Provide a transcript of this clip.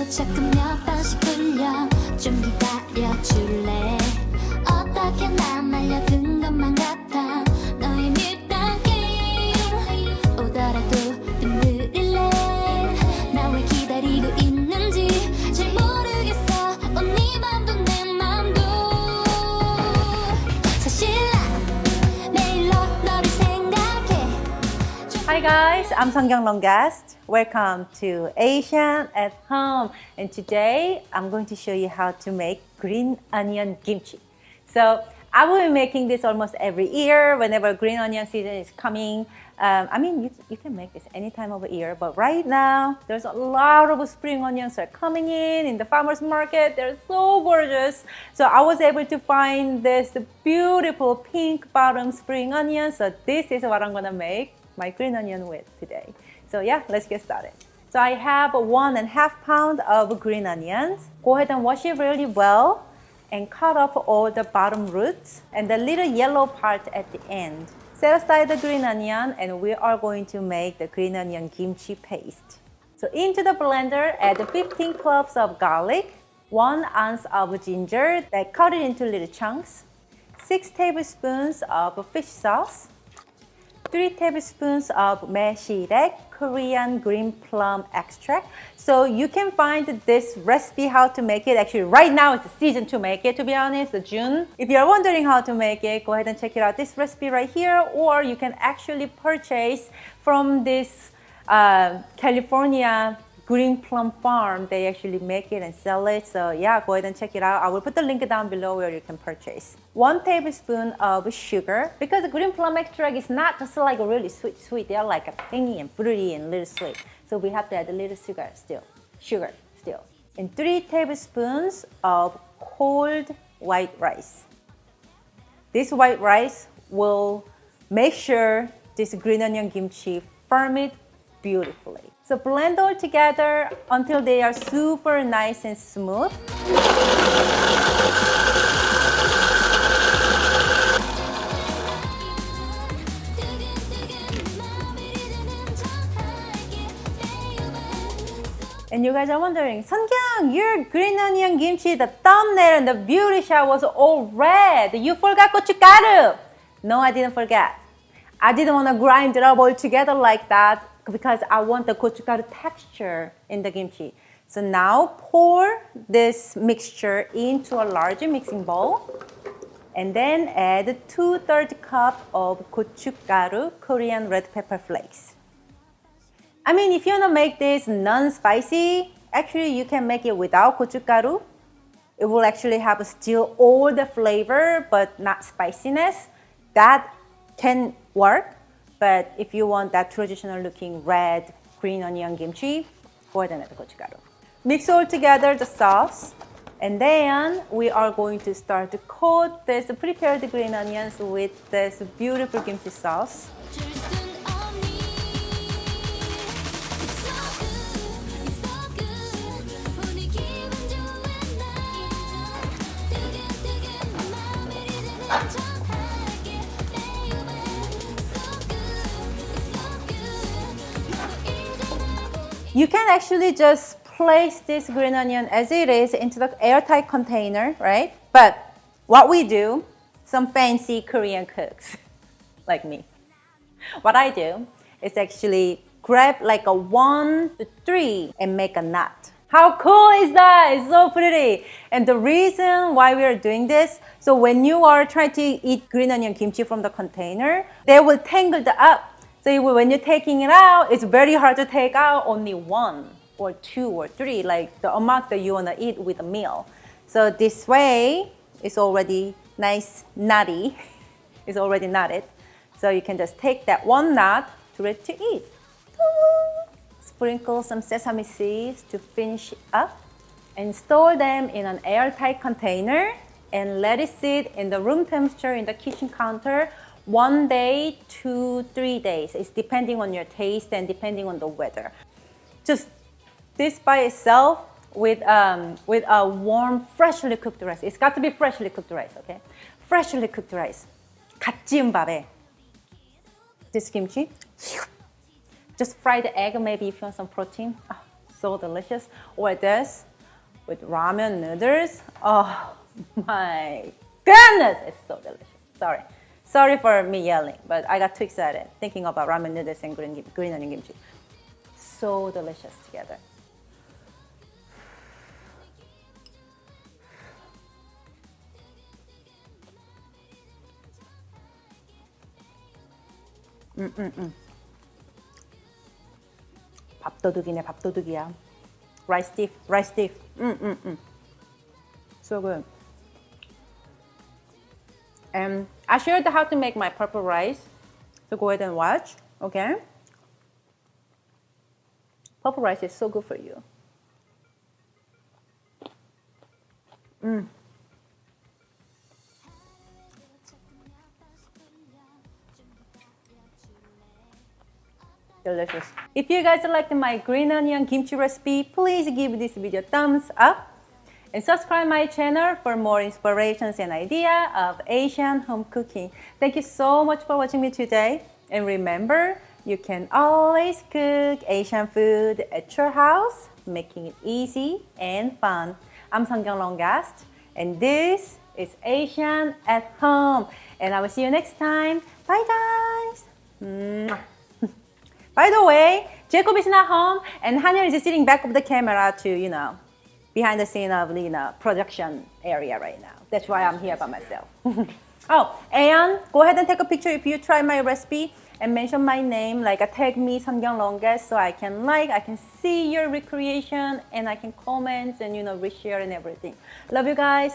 자꾸 몇 번씩 불려 좀 기다려줄래 어떻게 난 말려든 것만 같아 너의 밀당 게임 오더라도 뜸들일래 나 왜 기다리고 있는지 잘 모르겠어 네 맘도 내 맘도 사실 난 매일 너를 생각해 Hi guys, I'm Seonkyoung long guest. Welcome to Asian at Home, and today I'm going to show you how to make green onion kimchi. So I will be making this almost every year whenever green onion season is coming. You can make this any time of the year, but right now there's a lot of spring onions are coming in the farmers market. They're so gorgeous. So I was able to find this beautiful pink bottom spring onion. So this is what I'm gonna make my green onion with today. So yeah, let's get started. So I have 1.5 pounds of green onions. Go ahead and wash it really well and cut off all the bottom roots and the little yellow part at the end. Set aside the green onion and we are going to make the green onion kimchi paste. So into the blender, add 15 cloves of garlic, 1 ounce of ginger that cut it into little chunks, 6 tablespoons of fish sauce, 3 tablespoons of meshirek Korean green plum extract. So you can find this recipe how to make it. Actually, right now it's the season to make it, to be honest, June. If you're wondering how to make it, go ahead and check it out. This recipe right here, or you can actually purchase from this California green plum farm. They actually make it and sell it. So yeah, go ahead and check it out. I will put the link down below where you can purchase. 1 tablespoon of sugar, because the green plum extract is not just like really sweet. They are like a tangy and fruity and little sweet. So we have to add a little sugar still. And 3 tablespoons of cold white rice. This white rice will make sure this green onion kimchi ferment beautifully. So blend all together until they are super nice and smooth. And you guys are wondering, Seonkyoung, your green onion kimchi, the thumbnail and the beauty shot was all red. You forgot gochugaru. No, I didn't forget. I didn't want to grind it up all together like that because I want the gochugaru texture in the kimchi. So now pour this mixture into a larger mixing bowl and then add 2/3 cup of gochugaru, Korean red pepper flakes. If you want to make this non-spicy, actually you can make it without gochugaru. It will actually have still all the flavor but not spiciness. That can work. But if you want that traditional looking red green onion kimchi, go ahead and add the gochugaru. Mix all together the sauce, and then we are going to start to coat this prepared green onions with this beautiful kimchi sauce. You can actually just place this green onion as it is into the airtight container, right? But what we do, some fancy Korean cooks like me, what I do is actually grab like a 1 to 3 and make a knot. How cool is that? It's so pretty. And the reason why we are doing this, so when you are trying to eat green onion kimchi from the container, they will tangle up. So when you're taking it out, it's very hard to take out only 1 or 2 or 3, like the amount that you want to eat with a meal. So this way, it's already nice knotty. It's already knotted. So you can just take that 1 knot to ready to eat. Sprinkle some sesame seeds to finish up and store them in an airtight container and let it sit in the room temperature in the kitchen counter 1 day to 3 days. It's depending on your taste and depending on the weather. Just this by itself with a warm, freshly cooked rice. It's got to be freshly cooked rice, okay? Freshly cooked rice. 갓 지은 밥에 this kimchi. Just fry the egg, maybe if you want some protein. Oh, So delicious. Or this with ramen noodles. Oh my goodness, it's so delicious. Sorry for me yelling, but I got too excited thinking about ramen noodles and green onion kimchi. So delicious together. 밥도둑이네, 밥도둑이야. Rice stiff. So good. And I shared how to make my purple rice, so go ahead and watch, okay? Purple rice is so good for you. Delicious. If you guys liked my green onion kimchi recipe, please give this video a thumbs up and subscribe my channel for more inspirations and ideas of Asian home cooking. Thank you so much for watching me today. And remember, you can always cook Asian food at your house, making it easy and fun. I'm Seonkyoung Longast, and this is Asian at Home. And I will see you next time. Bye guys! Mwah. By the way, Jacob is not home, and Hanyul is sitting back of the camera to, behind the scene of the production area right now. That's why I'm here by myself. Oh, and go ahead and take a picture if you try my recipe and mention my name, tag me Seonkyoung Longest, so I can see your recreation and I can comment and reshare and everything. Love you guys.